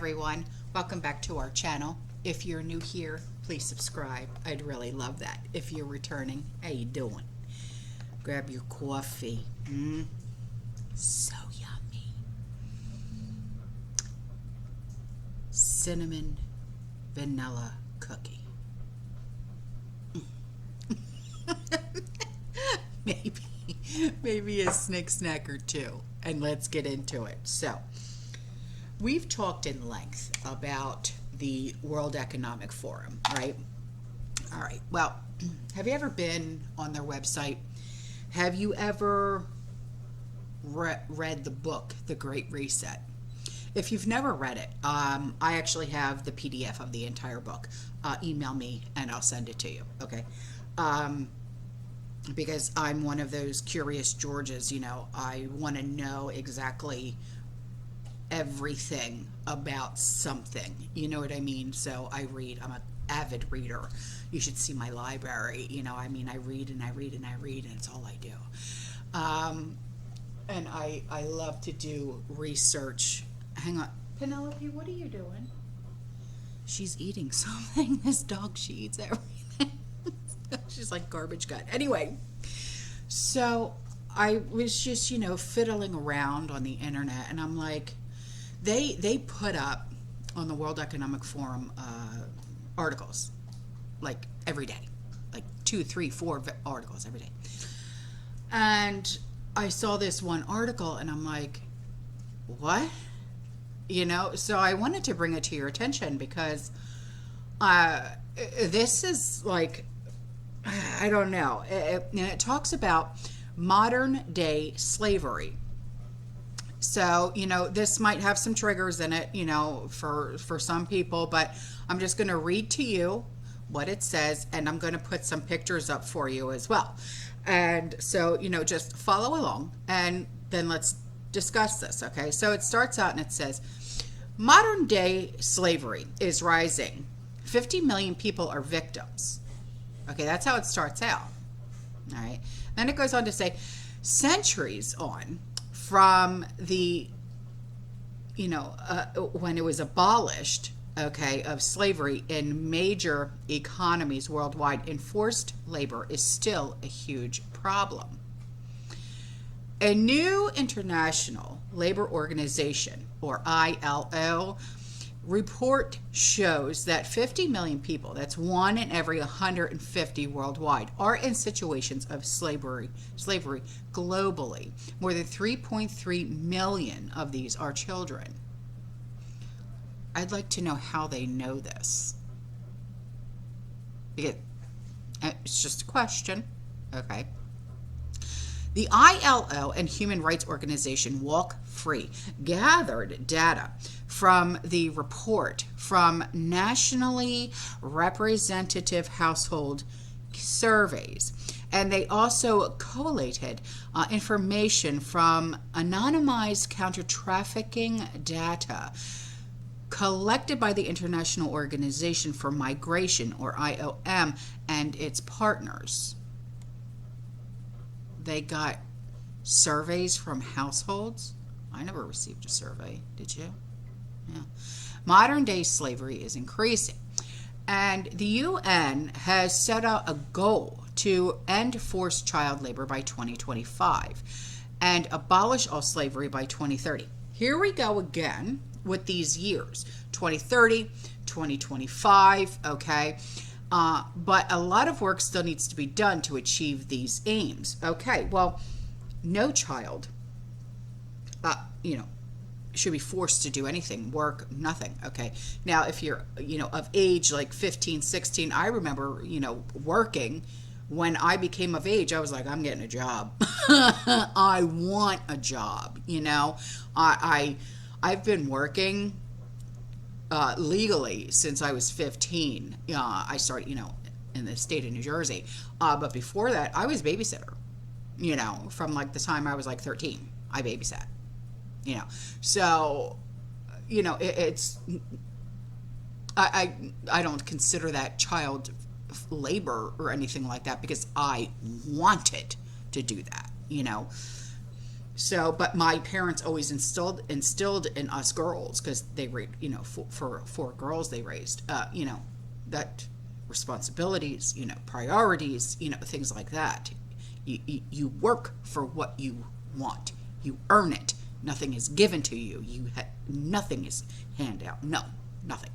everyone, welcome back to our channel. If you're new here, please subscribe. I'd really love that. If you're returning, how you doing? Grab your coffee. So yummy. Cinnamon vanilla cookie. Maybe a snack or two, and let's get into it. So we've talked in length about the World Economic Forum, right? All right. Well, have you ever been on their website? Have you ever read the book, The Great Reset? If you've never read it, I actually have the PDF of the entire book. Email me and I'll send it to you, okay? Because I'm one of those curious Georges, you know, I want to know exactly everything about something, you know what I mean? So I read. I'm an avid reader. You should see my library, you know, I mean, I read and I read and I read, and it's all I do. And I love to do research. Hang on, Penelope, what are you doing? She's eating something. This dog, she eats everything. She's like garbage gut. Anyway, so I was just, you know, fiddling around on the internet, and I'm like, they put up on the World Economic Forum articles like every day, like 2, 3, 4 articles every day. And I saw this one article and I'm like, what? You know, so I wanted to bring it to your attention because this is like, I don't know. And it talks about modern day slavery. So, you know, this might have some triggers in it, you know, for some people, but I'm just going to read to you what it says, and I'm going to put some pictures up for you as well. And so, you know, just follow along, and then let's discuss this, okay? So it starts out and it says, modern day slavery is rising. 50 million people are victims. Okay, that's how it starts out. All right. Then it goes on to say, centuries on from the, you know, when it was abolished, okay, of slavery in major economies worldwide, enforced labor is still a huge problem. A new international labor organization, or ILO, report shows that 50 million people, that's 1 in every 150 worldwide, are in situations of slavery globally. More than 3.3 million of these are children. I'd like to know how they know this. It's just a question, okay? The ILO and Human Rights Organization Walk Free gathered data from the report from nationally representative household surveys. And they also collated information from anonymized counter-trafficking data collected by the International Organization for Migration, or IOM, and its partners. They got surveys from households. I never received a survey. Did you? Yeah. Modern day slavery is increasing, and the UN has set out a goal to end forced child labor by 2025 and abolish all slavery by 2030. Here we go again with these years, 2030, 2025, okay? But a lot of work still needs to be done to achieve these aims. Okay, well, no child, you know, should be forced to do anything, work, nothing, okay? Now, if you're, you know, of age like 15, 16, I remember, you know, working. When I became of age, I was like, I'm getting a job. I want a job, you know? I've been working legally since I was 15. I started, you know, in the state of New Jersey. But before that, I was babysitter, you know, from like the time I was like 13. I babysat, you know. So, you know, I don't consider that child labor or anything like that because I wanted to do that, you know. So, but my parents always instilled in us girls, because they were, for four girls they raised, that responsibilities, priorities, things like that. You work for what you want. You earn it. Nothing is given to you. Nothing is handout. No, nothing.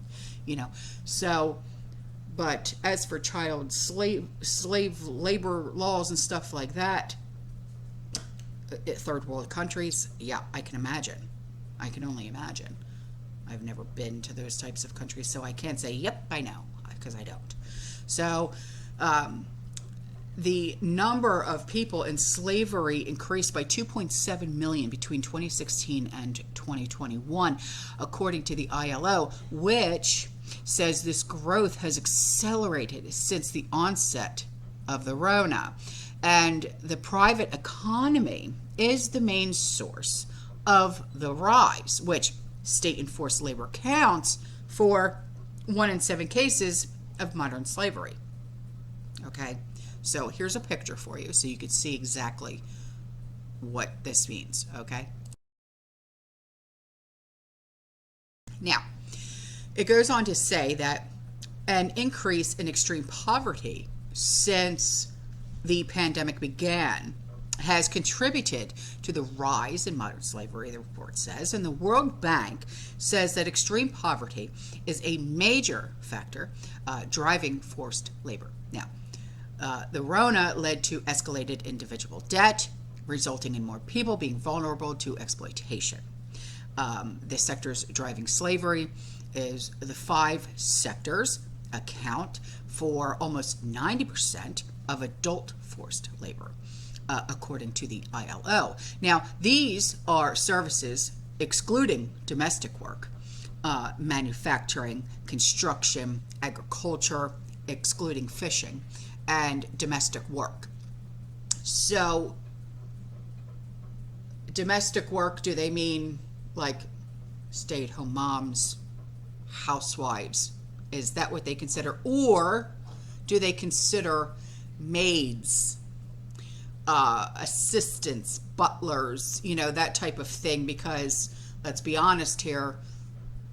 So, but as for child slave labor laws and stuff like that, third world countries, yeah, I can imagine. I can only imagine. I've never been to those types of countries, so I can't say, yep, I know, because I don't. So, the number of people in slavery increased by 2.7 million between 2016 and 2021, according to the ILO, which says this growth has accelerated since the onset of the Rona. And the private economy is the main source of the rise, which state enforced labor counts for 1 in 7 cases of modern slavery. Okay, so here's a picture for you so you can see exactly what this means. Okay, now it goes on to say that an increase in extreme poverty since the pandemic began has contributed to the rise in modern slavery, the report says, and the World Bank says that extreme poverty is a major factor driving forced labor. Now, the Rona led to escalated individual debt, resulting in more people being vulnerable to exploitation. The sectors driving slavery is the 5 sectors account for almost 90% of adult forced labor, according to the ILO. Now, these are services excluding domestic work, manufacturing, construction, agriculture, excluding fishing, and domestic work. So, domestic work, do they mean like stay-at-home moms, housewives? Is that what they consider? Or do they consider maids, assistants, butlers, that type of thing? Because let's be honest here,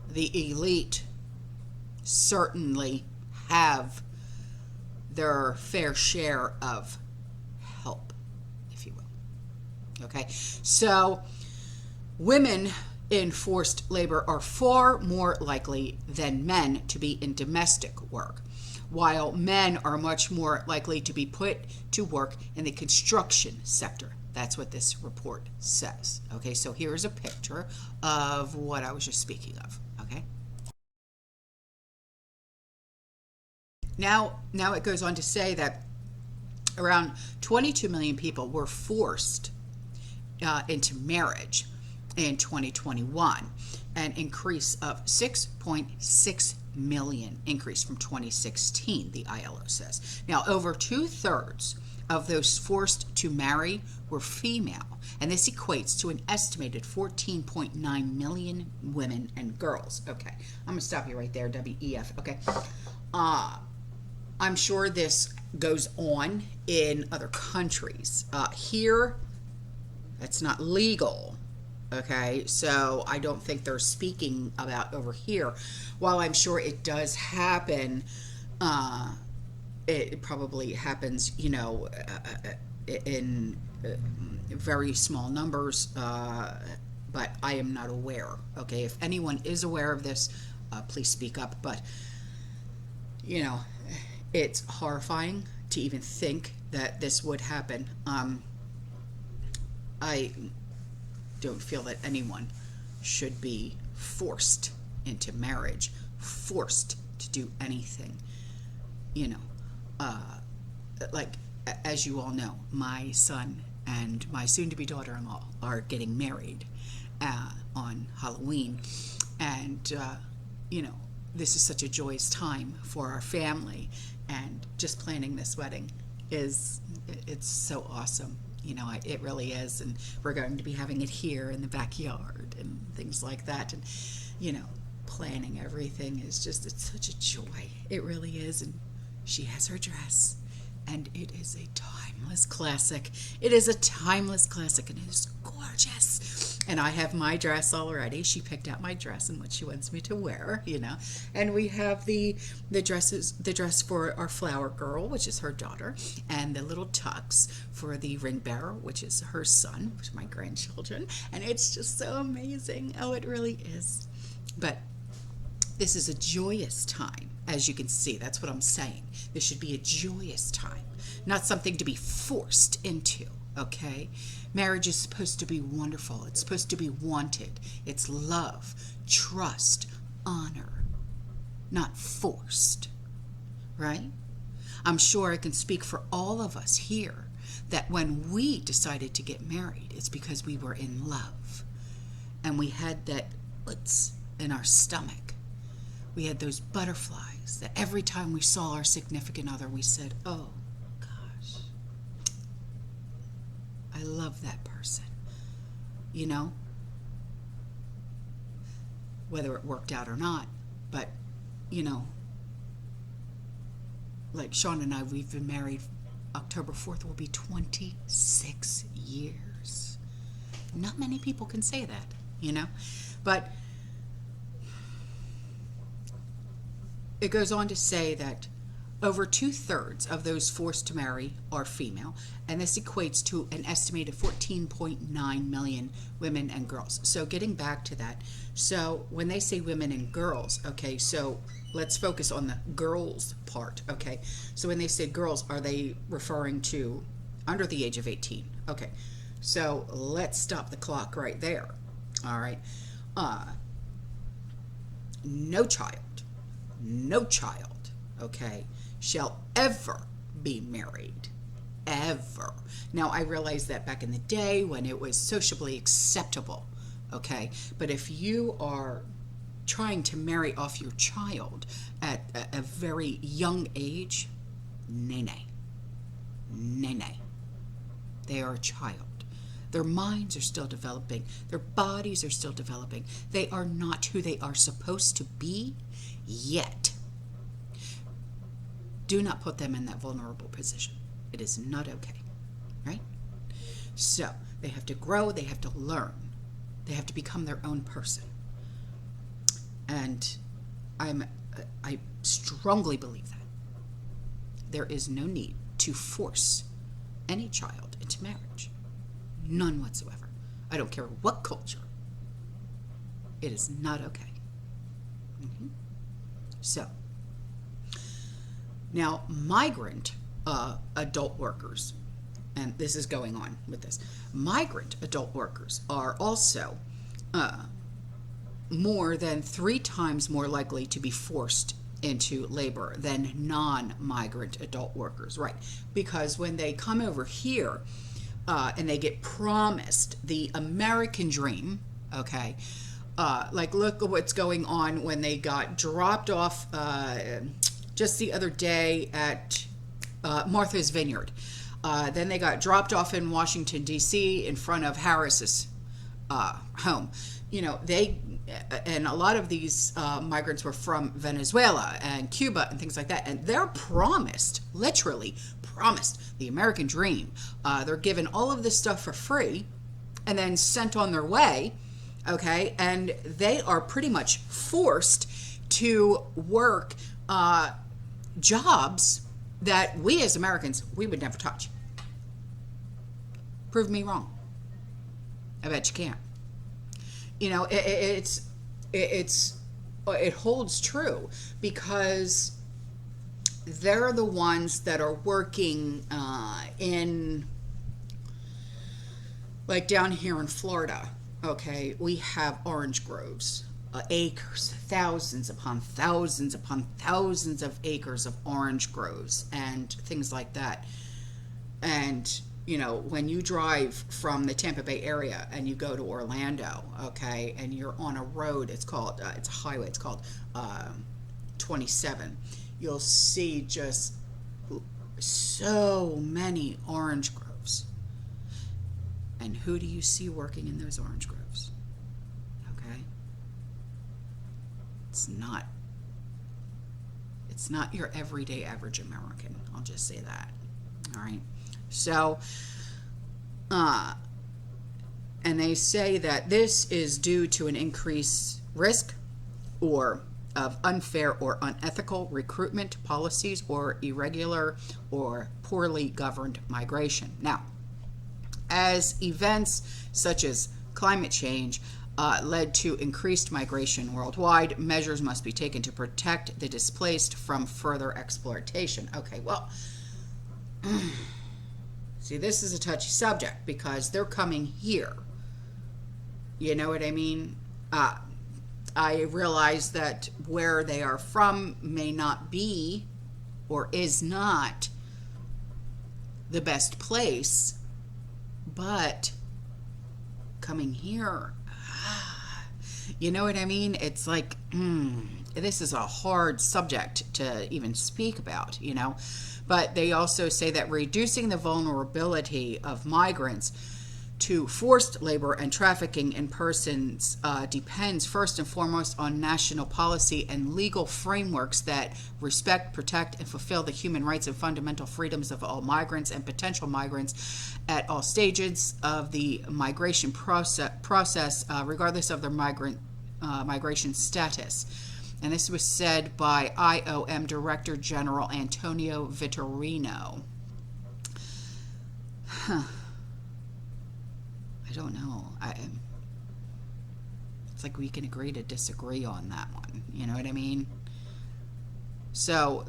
the elite certainly have their fair share of help, if you will. Okay, so women in forced labor are far more likely than men to be in domestic work, while men are much more likely to be put to work in the construction sector. That's what this report says. Okay, so here's a picture of what I was just speaking of. Okay. Now it goes on to say that around 22 million people were forced into marriage in 2021, an increase of 6.6 million increase from 2016, the ILO says. Now, over 2/3 of those forced to marry were female, and this equates to an estimated 14.9 million women and girls. Okay, I'm going to stop you right there, WEF. Okay, I'm sure this goes on in other countries. Here, that's not legal. Okay, so I don't think they're speaking about over here. While I'm sure it does happen, it probably happens, in very small numbers, but I am not aware. Okay, if anyone is aware of this, please speak up. But, it's horrifying to even think that this would happen. I don't feel that anyone should be forced into marriage, forced to do anything. Like, as you all know, my son and my soon-to-be daughter-in-law are getting married on Halloween, and this is such a joyous time for our family, and just planning this wedding it's so awesome. It really is, and we're going to be having it here in the backyard and things like that, and planning everything is just, it's such a joy. It really is. And she has her dress, and it is a timeless classic. It is a timeless classic, and it is gorgeous. And I have my dress already. She picked out my dress and what she wants me to wear, you know. And we have the dress for our flower girl, which is her daughter, and the little tux for the ring bearer, which is her son, which are my grandchildren. And it's just so amazing. Oh, it really is. But this is a joyous time, as you can see. That's what I'm saying. This should be a joyous time, not something to be forced into, okay? Marriage is supposed to be wonderful. It's supposed to be wanted. It's love, trust, honor, not forced, right? I'm sure I can speak for all of us here that when we decided to get married, it's because we were in love and we had that utz in our stomach. We had those butterflies that every time we saw our significant other, we said, oh, gosh, I love that person. You know, whether it worked out or not, but, you know, like Sean and I, we've been married. October 4th will be 26 years. Not many people can say that, you know, but it goes on to say that over 2/3 of those forced to marry are female, and this equates to an estimated 14.9 million women and girls. So getting back to that, so when they say women and girls, okay, so let's focus on the girls part, okay? So when they say girls, are they referring to under the age of 18? Okay, so let's stop the clock right there, all right? No child, okay, shall ever be married, ever. Now, I realize that back in the day when it was sociably acceptable, okay, but if you are trying to marry off your child at a very young age, nay. They are a child. Their minds are still developing. Their bodies are still developing. They are not who they are supposed to be yet. Do not put them in that vulnerable position. It is not okay, right? So they have to grow. They have to learn. They have to become their own person. And I strongly believe that there is no need to force any child into marriage. None whatsoever. I don't care what culture. It is not okay. So, now migrant adult workers, and this is going on with this, migrant adult workers are also more than 3 times more likely to be forced into labor than non-migrant adult workers, right? Because when they come over here and they get promised the American dream, okay, like look at what's going on when they got dropped off just the other day at Martha's Vineyard. Then they got dropped off in Washington, D.C. in front of Harris's home. You know, and a lot of these migrants were from Venezuela and Cuba and things like that. And they're promised, literally promised, the American dream. They're given all of this stuff for free and then sent on their way, okay? And they are pretty much forced to work jobs that we as Americans, we would never touch. Prove me wrong. I bet you can't. You know, it holds true because they're the ones that are working in, like down here in Florida, okay, we have orange groves, acres, thousands upon thousands upon thousands of acres of orange groves and things like that. And you know, when you drive from the Tampa Bay area and you go to Orlando, okay, and you're on a road, it's called, it's a highway, it's called 27, you'll see just so many orange groves. And who do you see working in those orange groves? Okay? It's not your everyday average American, I'll just say that. All right. So, and they say that this is due to an increased risk or of unfair or unethical recruitment policies or irregular or poorly governed migration. Now, as events such as climate change led to increased migration worldwide, measures must be taken to protect the displaced from further exploitation. Okay, well, see, this is a touchy subject because they're coming here. You know what I mean? I realize that where they are from may not be or is not the best place, but coming here, you know what I mean? It's like, this is a hard subject to even speak about, you know? But they also say that reducing the vulnerability of migrants to forced labor and trafficking in persons depends first and foremost on national policy and legal frameworks that respect, protect, and fulfill the human rights and fundamental freedoms of all migrants and potential migrants at all stages of the migration process regardless of their migration status. And this was said by IOM Director General Antonio Vitorino. I don't know. It's like we can agree to disagree on that one. You know what I mean? So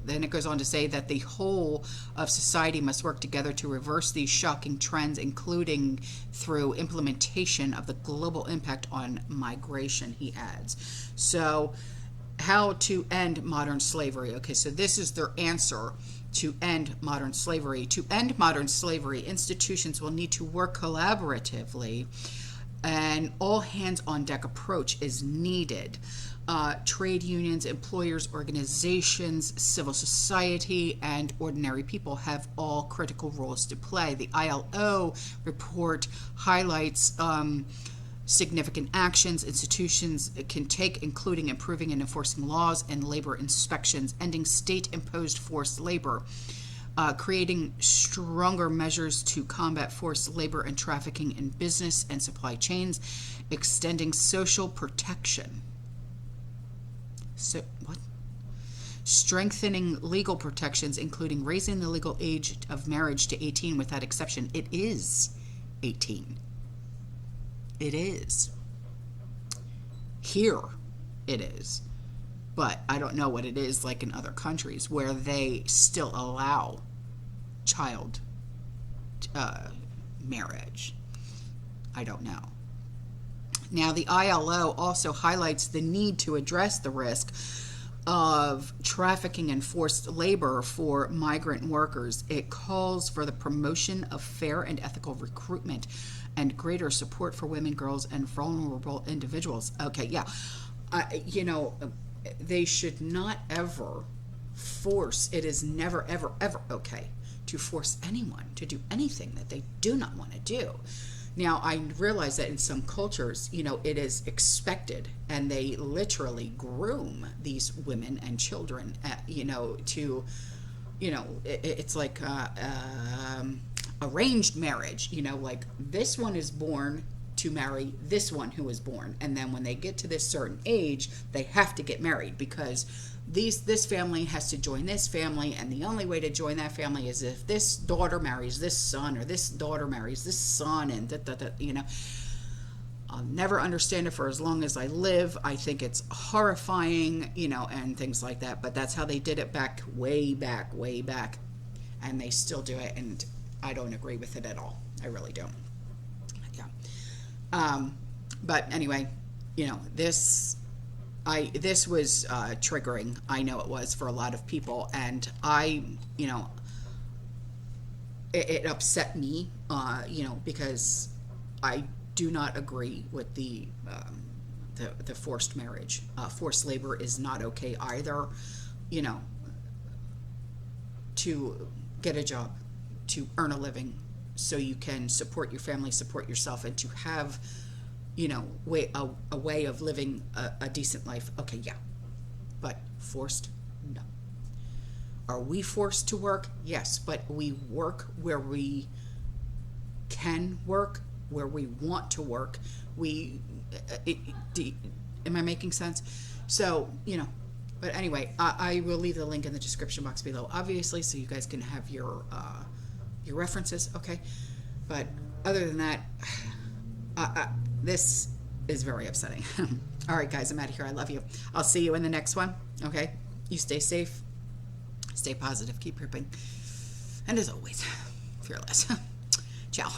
then it goes on to say that the whole of society must work together to reverse these shocking trends, including through implementation of the global impact on migration, he adds. So how to end modern slavery. Okay, so this is their answer to end modern slavery. To end modern slavery, institutions will need to work collaboratively, and all hands on deck approach is needed. Trade unions, employers, organizations, civil society, and ordinary people have all critical roles to play. The ILO report highlights significant actions institutions can take, including improving and enforcing laws and labor inspections, ending state-imposed forced labor, creating stronger measures to combat forced labor and trafficking in business and supply chains, extending social protection. Strengthening legal protections, including raising the legal age of marriage to 18 without exception. It is 18. It is. Here it is. But I don't know what it is like in other countries where they still allow child marriage. I don't know. Now, the ILO also highlights the need to address the risk of trafficking and forced labor for migrant workers. It calls for the promotion of fair and ethical recruitment and greater support for women, girls, and vulnerable individuals. Okay, yeah. They should not ever force, it is never, ever, ever okay to force anyone to do anything that they do not want to do. Now, I realize that in some cultures, it is expected, and they literally groom these women and children, it's like arranged marriage, like this one is born to marry this one who is born, and then when they get to this certain age, they have to get married because this family has to join this family, and the only way to join that family is if this daughter marries this son, or this daughter marries this son, and I'll never understand it for as long as I live. I think it's horrifying, and things like that, but that's how they did it way back, and they still do it, and I don't agree with it at all. I really don't. Yeah. But anyway, this was triggering. I know it was for a lot of people, and it upset me, because I do not agree with the forced marriage. Forced labor is not okay either. To get a job, to earn a living, so you can support your family, support yourself, and to have a way of living a decent life. Okay, yeah. But forced, no. Are we forced to work? Yes, but we work where we can work, where we want to work. Am I making sense? So, but anyway, I will leave the link in the description box below, obviously, so you guys can have your references, okay? But other than that, this is very upsetting. All right, guys, I'm out of here. I love you. I'll see you in the next one, okay? You stay safe, stay positive, keep ripping, and as always, fearless. Ciao.